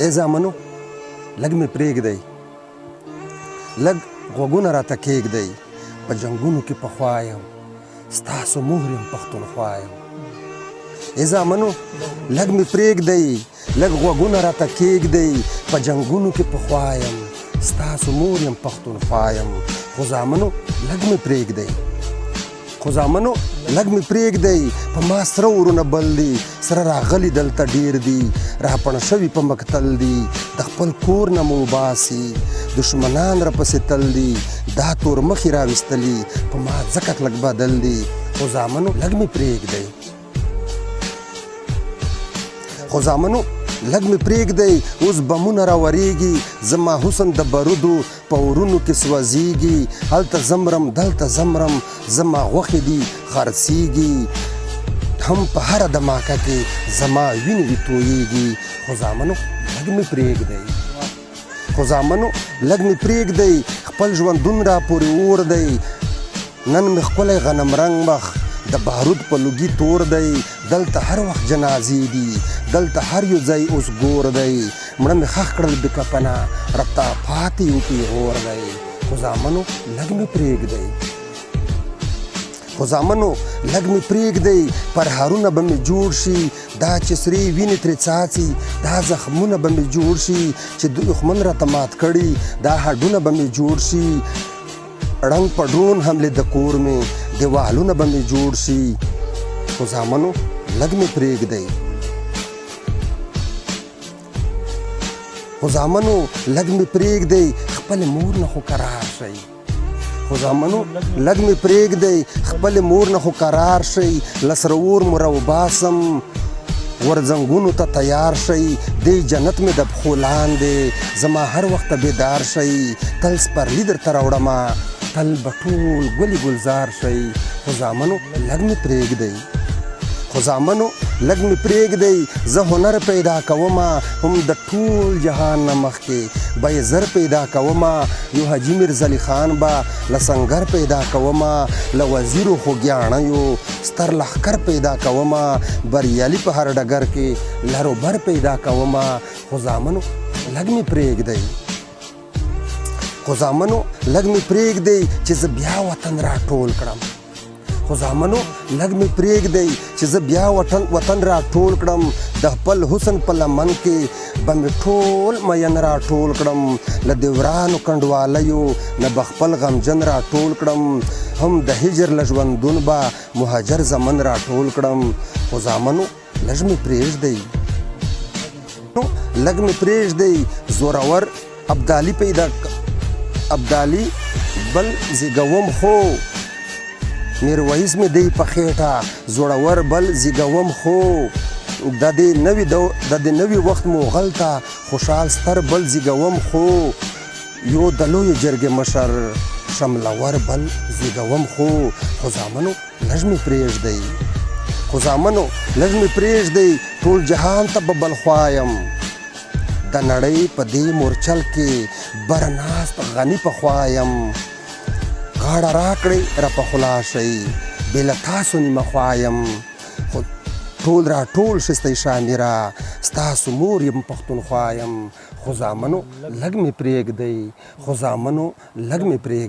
ای زامنو لږ مې پرېږدئ لږ غوږونه راته کښېږدئ په جنګونو کې پخوا یم ستاسو مور یم پښتونخوا یم ای زامنو لږ مې پرېږدئ لږ غوږونه راته کښېږدئ په جنګونو کې پخوا یم ستاسو مور یم پښتونخوا یم خو زامنو لږ مې پرېږدئ خو زامنو لږ مې پرېږدئ په ما سره ورونه بل دي سره راغلي دلته ډېر دي راپڼ شوي په مقتل دي د خپل کور نه مو وباسي دشمنان راپسې تل دي دا تور مخې راویستلي په ما ځکه کلک بدل دي خو زامنو لږ مې پرېږدئ خو زامنو لږ مې پرېږدئ اوس بمونه راورېږي زما حسن د برودو په ورونو کې سوځېږي هلته زمرم دلته زمرم زما غوښې دي خرڅېږي هم په هره دماکه کې زما وینې دي تویېږي خو زامنو لږ مې پرېږدئ خو زامنو لږ مې پرېږدئ خپل ژوندون را پورې اور دی نن مې ښکلی غنم رنګ مخ د بارود په لوګي تور دی دلته هر وخت جنازې دي دلته هر یو ځای اوس ګور دی مړه مې ښخ کړل بې کفنه راته پاتې یو پیغور دی خو زامنو لږ مې پرېږدئ خو زامنو لږ مې پرېږدئ پرهارونه به مې جوړ شي دا چې سرې وینې ترې څاڅي دا زخمونه به مې جوړ شي چې دښمن راته مات کړي دا هډونه به مې جوړ شي ړنګ په ډرون حملې د کور مې دیوالونه به مې جوړ شي خو زامنو لږ مې پرېږدئ خو زامنو لږ مې پرېږدئ خپلې مور نه خو قرار شئ خو زامنو لږ مې پرېږدئ خپلې مور نه خو قرار شئ له سره اور مو راوباسم ورځنګونو ته تیار شئ دی جنت مې د پښو لاندې زما هر وخته بیدار شئ تل سپرلي درته راوړمه تل به ټول ګلې ګلزار شئ خو زامنو لږ مې پرېږدئ خو زامنو لږ مې پرېږدئ زه هنر پیدا کومه هم د ټول جهان نه مخکې به یې زر پیدا کومه یو حاجي میرزلي خان به له سنګر پیدا کومه له وزیرو خوږیاڼیو ستر لښکر پیدا کومه بریالي په هر ډګر کې لروبر پیدا کومه خو زامنو لږ مې پرېږدئ خو زامنو لږ مې پرېږدئ چې زه بیا وطن راټول کړم خو زامنو لږ مې پرېږدئ چې زه بیا وطن راټول کړم د خپل حسن په لمن کې به مې ټول مین راټول کړم له د ورانو کنډوالیو نه به خپل غمجن راټول کړم هم د هجر له ژوندون به مهاجر زمن راټول کړم خو زامنو لږ مې پرېږدئ لږ مې پرېږدئ زورور ابدالي ابدالي بل زیږوم خو میرویس مې دی په خېټه زړور بل زیږوم خو د دې نوي وخت مغل ته خوشحال ستر بل زیږوم خو یو د لویې جرګې مشر شملور بل زیږوم خو خو زامنو لږ مې پرېږدئ خو زامنو لږ مې پرېږدئ ټول جهان ته به بل خوا یم د نړۍ په دې مورچل کې برناست غني پخوا یم غاړه راکړئ راپه خلا شئ بې له تاسو نیمه خوا یم خو ټول راټول شستئ شامیره ستاسو مور یم پښتونخوا یم خو زامنو لږ مې پرېږدئ خو زامنو لږ مې پرېږدئ